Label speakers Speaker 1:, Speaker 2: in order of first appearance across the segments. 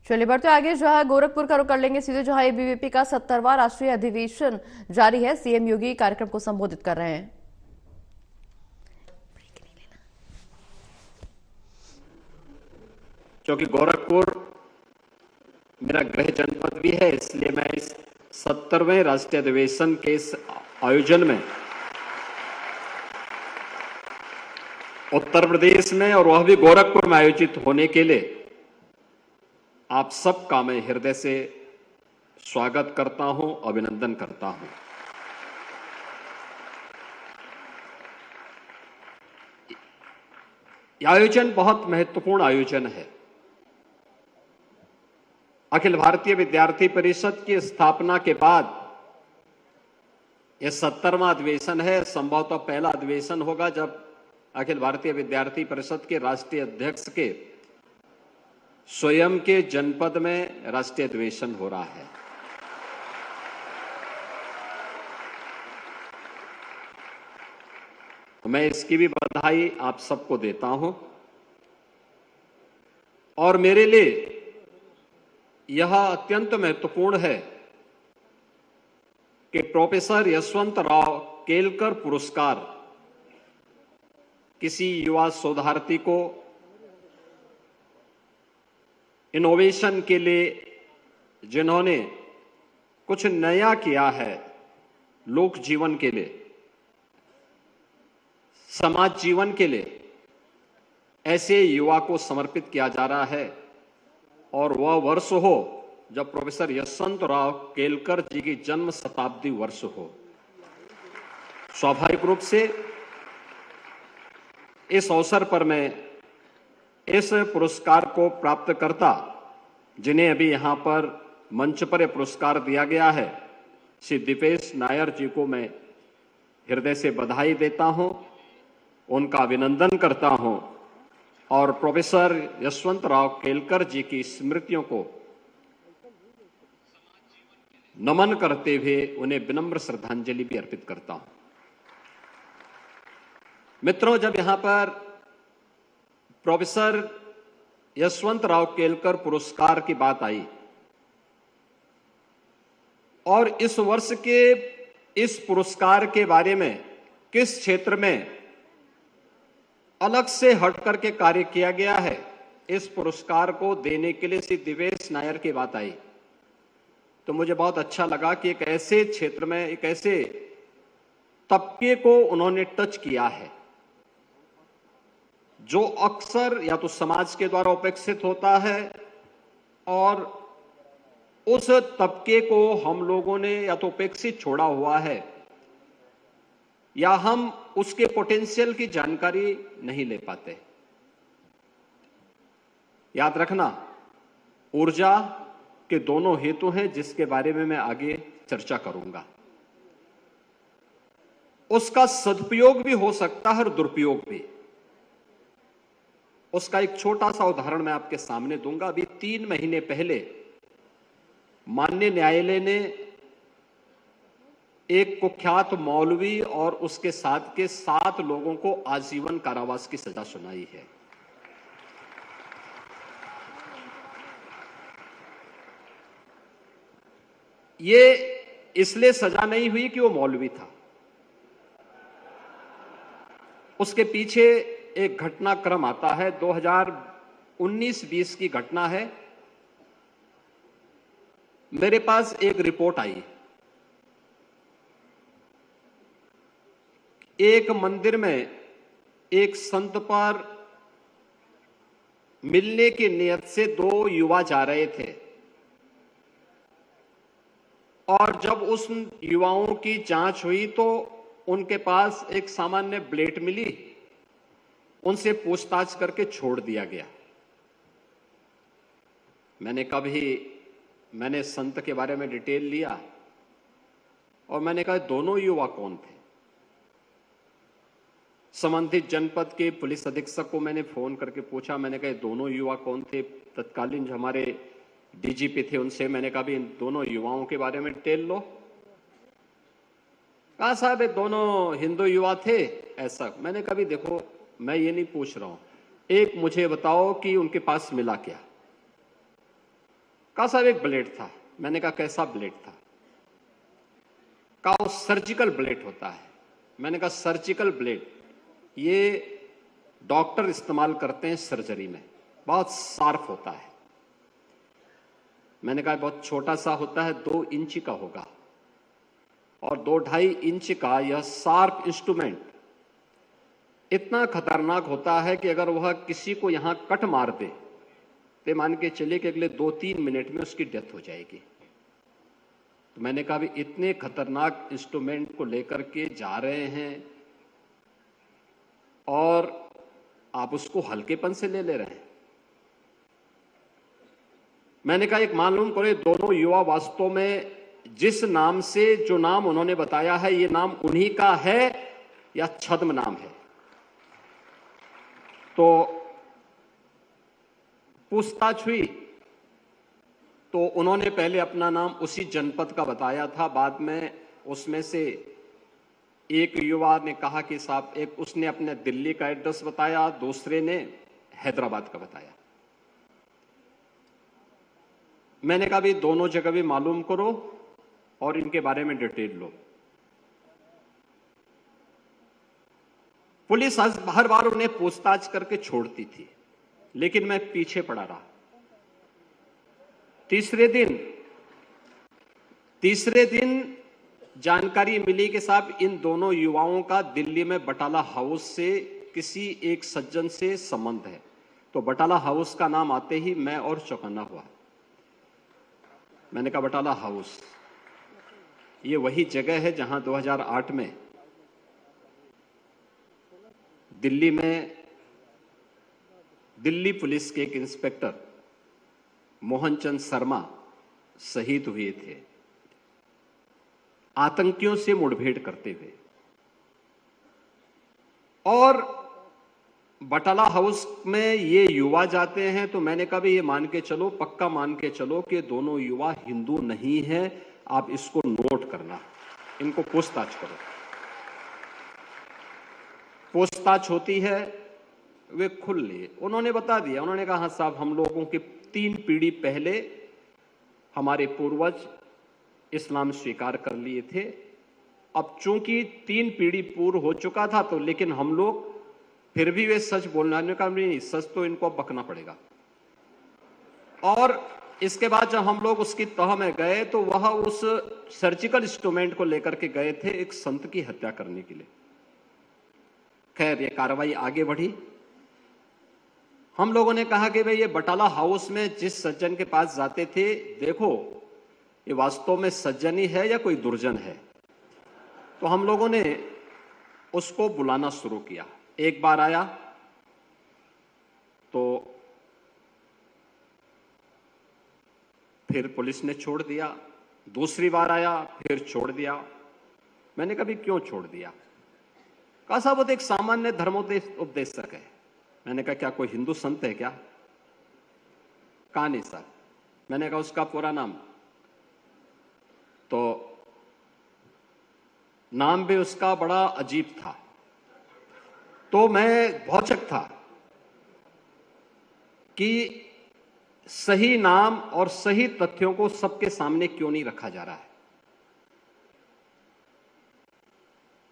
Speaker 1: चलिए बढ़ते आगे, जहां गोरखपुर का रुख कर लेंगे सीधे, जहां एबीवीपी का 70वां राष्ट्रीय अधिवेशन जारी है। सीएम योगी कार्यक्रम को संबोधित कर रहे हैं।
Speaker 2: क्योंकि गोरखपुर मेरा गृह जनपद भी है, इसलिए मैं इस 70वें राष्ट्रीय अधिवेशन के इस आयोजन में उत्तर प्रदेश में, और वह भी गोरखपुर में आयोजित होने के लिए आप सबका मैं हृदय से स्वागत करता हूं, अभिनंदन करता हूं। यह आयोजन बहुत महत्वपूर्ण आयोजन है। अखिल भारतीय विद्यार्थी परिषद की स्थापना के बाद यह 70वां अधिवेशन है। संभवतः पहला अधिवेशन होगा जब अखिल भारतीय विद्यार्थी परिषद के राष्ट्रीय अध्यक्ष के स्वयं के जनपद में राष्ट्रीय अधिवेशन हो रहा है। मैं इसकी भी बधाई आप सबको देता हूं, और मेरे लिए यह अत्यंत महत्वपूर्ण है कि प्रोफेसर यशवंतराव केलकर पुरस्कार किसी युवा शोधार्थी को इनोवेशन के लिए, जिन्होंने कुछ नया किया है लोक जीवन के लिए, समाज जीवन के लिए, ऐसे युवा को समर्पित किया जा रहा है। और वह वर्ष हो जब प्रोफेसर यशवंतराव केलकर जी की जन्म शताब्दी वर्ष हो। स्वाभाविक रूप से इस अवसर पर मैं इस पुरस्कार को प्राप्त करता, जिन्हें अभी यहां पर मंच पर यह पुरस्कार दिया गया है, श्री दीपेश नायर जी को मैं हृदय से बधाई देता हूं, उनका अभिनंदन करता हूं, और प्रोफेसर यशवंतराव केलकर जी की स्मृतियों को नमन करते हुए उन्हें विनम्र श्रद्धांजलि भी अर्पित करता हूं। मित्रों, जब यहां पर प्रोफेसर यशवंतराव केलकर पुरस्कार की बात आई और इस वर्ष के इस पुरस्कार के बारे में किस क्षेत्र में अलग से हट करके कार्य किया गया है, इस पुरस्कार को देने के लिए श्री दिवेश नायर की बात आई, तो मुझे बहुत अच्छा लगा कि एक ऐसे क्षेत्र में, एक ऐसे तबके को उन्होंने टच किया है जो अक्सर या तो समाज के द्वारा उपेक्षित होता है, और उस तबके को हम लोगों ने या तो उपेक्षित छोड़ा हुआ है, या हम उसके पोटेंशियल की जानकारी नहीं ले पाते। याद रखना, ऊर्जा के दोनों हेतु हैं, जिसके बारे में मैं आगे चर्चा करूंगा। उसका सदुपयोग भी हो सकता है और दुरुपयोग भी। उसका एक छोटा सा उदाहरण मैं आपके सामने दूंगा। अभी 3 महीने पहले माननीय न्यायालय ने एक कुख्यात मौलवी और उसके साथ के 7 लोगों को आजीवन कारावास की सजा सुनाई है। ये इसलिए सजा नहीं हुई कि वो मौलवी था, उसके पीछे एक घटनाक्रम आता है। 2019-20 की घटना है। मेरे पास एक रिपोर्ट आई, एक मंदिर में एक संत पर मिलने की नियत से 2 युवा जा रहे थे, और जब उस युवाओं की जांच हुई तो उनके पास एक सामान्य ब्लेड मिली, उनसे पूछताछ करके छोड़ दिया गया। मैंने संत के बारे में डिटेल लिया और मैंने कहा दोनों युवा कौन थे। संबंधित जनपद के पुलिस अधीक्षक को मैंने फोन करके पूछा, मैंने कहा दोनों युवा कौन थे। तत्कालीन जो हमारे डीजीपी थे उनसे मैंने कहा भी इन दोनों युवाओं के बारे में डिटेल लो। कहा साहब ये दोनों हिंदू युवा थे ऐसा। मैंने कहा भी देखो मैं ये नहीं पूछ रहा हूं, एक मुझे बताओ कि उनके पास मिला क्या। कहा साहब एक ब्लेड था। मैंने कहा कैसा ब्लेड था? कहा वो सर्जिकल ब्लेड होता है। मैंने कहा सर्जिकल ब्लेड ये डॉक्टर इस्तेमाल करते हैं सर्जरी में, बहुत शार्प होता है। मैंने कहा बहुत छोटा सा होता है, 2 इंच का होगा, और 2-2.5 इंच का यह शार्प इंस्ट्रूमेंट इतना खतरनाक होता है कि अगर वह किसी को यहां कट मार दे तो मान के चले कि अगले 2-3 मिनट में उसकी डेथ हो जाएगी। तो मैंने कहा भी इतने खतरनाक इंस्ट्रूमेंट को लेकर के जा रहे हैं और आप उसको हल्केपन से ले रहे हैं। मैंने कहा एक मालूम करो, दोनों युवा वास्तव में जिस नाम से, जो नाम उन्होंने बताया है, ये नाम उन्हीं का है या छद्म नाम है? तो पूछताछ हुई तो उन्होंने पहले अपना नाम उसी जनपद का बताया था, बाद में उसमें से एक युवा ने कहा कि साहब, एक उसने अपने दिल्ली का एड्रेस बताया, दूसरे ने हैदराबाद का बताया। मैंने कहा भी दोनों जगह भी मालूम करो और इनके बारे में डिटेल लो। पुलिस हर बार उन्हें पूछताछ करके छोड़ती थी, लेकिन मैं पीछे पड़ा रहा। तीसरे दिन जानकारी मिली कि साहब इन दोनों युवाओं का दिल्ली में बटाला हाउस से किसी एक सज्जन से संबंध है। तो बटाला हाउस का नाम आते ही मैं और चौकन्ना हुआ। मैंने कहा बटाला हाउस ये वही जगह है जहां 2008 में दिल्ली में दिल्ली पुलिस के एक इंस्पेक्टर मोहनचंद शर्मा शहीद हुए थे, आतंकियों से मुठभेड़ करते हुए। और बटाला हाउस में ये युवा जाते हैं, तो मैंने कहा भी ये मान के चलो, पक्का मान के चलो कि दोनों युवा हिंदू नहीं हैं, आप इसको नोट करना, इनको पूछताछ करो। पूछताछ होती है, वे खुल लिए, उन्होंने बता दिया। उन्होंने कहा हाँ साहब, हम लोगों के 3 पीढ़ी पहले हमारे पूर्वज इस्लाम स्वीकार कर लिए थे। अब चूंकि 3 पीढ़ी पूर्व हो चुका था, तो लेकिन हम लोग फिर भी वे सच बोलने का नहीं, सच तो इनको अब बकना पड़ेगा। और इसके बाद जब हम लोग उसकी तह में गए तो वह उस सर्जिकल इंस्ट्रूमेंट को लेकर के गए थे एक संत की हत्या करने के लिए। खैर ये कार्रवाई आगे बढ़ी। हम लोगों ने कहा कि भाई ये बटाला हाउस में जिस सज्जन के पास जाते थे, देखो ये वास्तव में सज्जन ही है या कोई दुर्जन है। तो हम लोगों ने उसको बुलाना शुरू किया। एक बार आया तो फिर पुलिस ने छोड़ दिया, दूसरी बार आया फिर छोड़ दिया। मैंने कभी क्यों छोड़ दिया? कहा साहब वो तो एक सामान्य धर्मोपदेशक है। मैंने कहा क्या कोई हिंदू संत है क्या? कहा नहीं सर। मैंने कहा उसका पूरा नाम? तो नाम भी उसका बड़ा अजीब था। तो मैं भौचक था कि सही नाम और सही तथ्यों को सबके सामने क्यों नहीं रखा जा रहा है।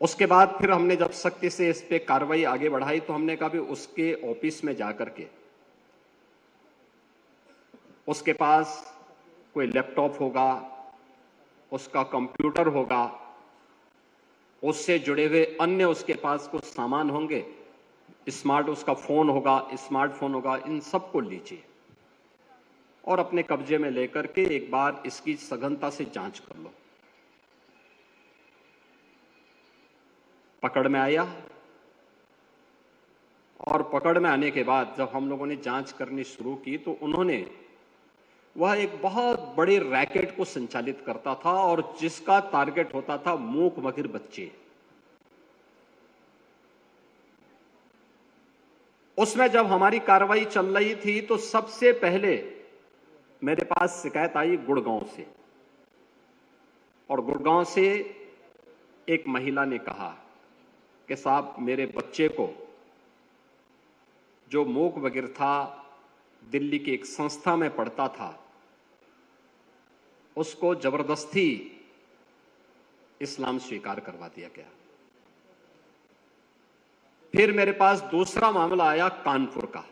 Speaker 2: उसके बाद फिर हमने जब सख्ती से इस पे कार्रवाई आगे बढ़ाई तो हमने कहा भी उसके ऑफिस में जाकर के उसके पास कोई लैपटॉप होगा, उसका कंप्यूटर होगा, उससे जुड़े हुए अन्य उसके पास कुछ सामान होंगे, स्मार्ट उसका फोन होगा, स्मार्टफोन होगा, इन सबको लीजिए और अपने कब्जे में लेकर के एक बार इसकी सघनता से जांच कर लो। पकड़ में आया और पकड़ में आने के बाद जब हम लोगों ने जांच करनी शुरू की तो उन्होंने, वह एक बहुत बड़े रैकेट को संचालित करता था और जिसका टारगेट होता था मूक बधिर बच्चे। उसमें जब हमारी कार्रवाई चल रही थी तो सबसे पहले मेरे पास शिकायत आई गुड़गांव से, और गुड़गांव से एक महिला ने कहा कि साहब मेरे बच्चे को, जो मूक बधिर था, दिल्ली की एक संस्था में पढ़ता था, उसको जबरदस्ती इस्लाम स्वीकार करवा दिया गया। फिर मेरे पास दूसरा मामला आया कानपुर का।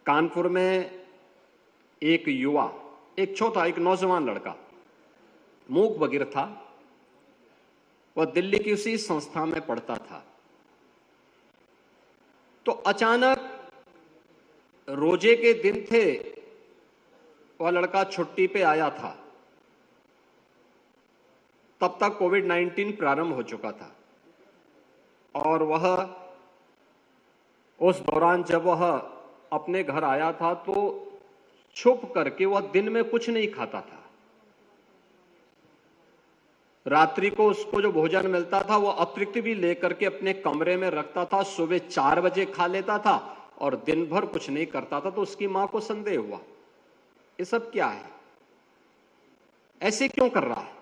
Speaker 2: कानपुर में एक युवा, एक छोटा, एक नौजवान लड़का, मूक बधिर था। वह दिल्ली की उसी संस्था में पढ़ता था। तो अचानक रोजे के दिन थे, वह लड़का छुट्टी पे आया था। तब तक कोविड-19 प्रारंभ हो चुका था और वह उस दौरान जब वह अपने घर आया था तो छुप करके वह दिन में कुछ नहीं खाता था। रात्रि को उसको जो भोजन मिलता था वह अतिरिक्त भी लेकर के अपने कमरे में रखता था। सुबह 4 बजे खा लेता था और दिन भर कुछ नहीं करता था। तो उसकी मां को संदेह हुआ, ये सब क्या है, ऐसे क्यों कर रहा है।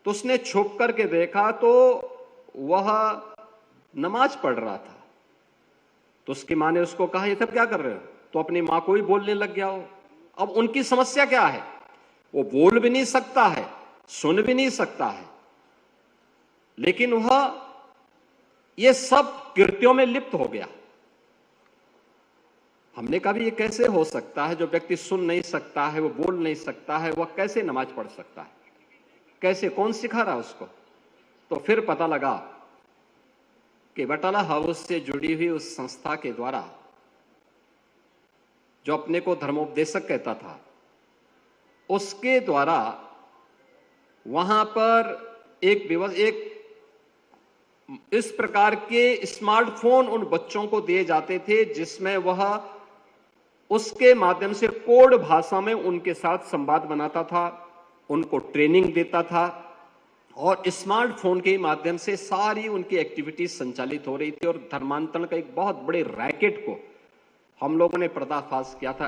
Speaker 2: तो उसने छुप करके देखा तो वह नमाज पढ़ रहा था। तो उसकी मां ने उसको कहा, ये सब क्या कर रहे हो। तो अपनी मां को ही बोलने लग गया वो। अब उनकी समस्या क्या है, वो बोल भी नहीं सकता है, सुन भी नहीं सकता है, लेकिन वह ये सब कृत्यों में लिप्त हो गया। हमने कहा भी ये कैसे हो सकता है, जो व्यक्ति सुन नहीं सकता है, वो बोल नहीं सकता है, वह कैसे नमाज पढ़ सकता है, कैसे, कौन सिखा रहा है उसको। तो फिर पता लगा कि बटाला हाउस से जुड़ी हुई उस संस्था के द्वारा, जो अपने को धर्मोपदेशक कहता था, उसके द्वारा वहां पर एक इस प्रकार के स्मार्टफोन उन बच्चों को दिए जाते थे जिसमें वह उसके माध्यम से कोड भाषा में उनके साथ संवाद बनाता था, उनको ट्रेनिंग देता था और स्मार्टफोन के माध्यम से सारी उनकी एक्टिविटीज संचालित हो रही थी। और धर्मांतरण का एक बहुत बड़े रैकेट को हम लोगों ने पर्दाफाश किया था।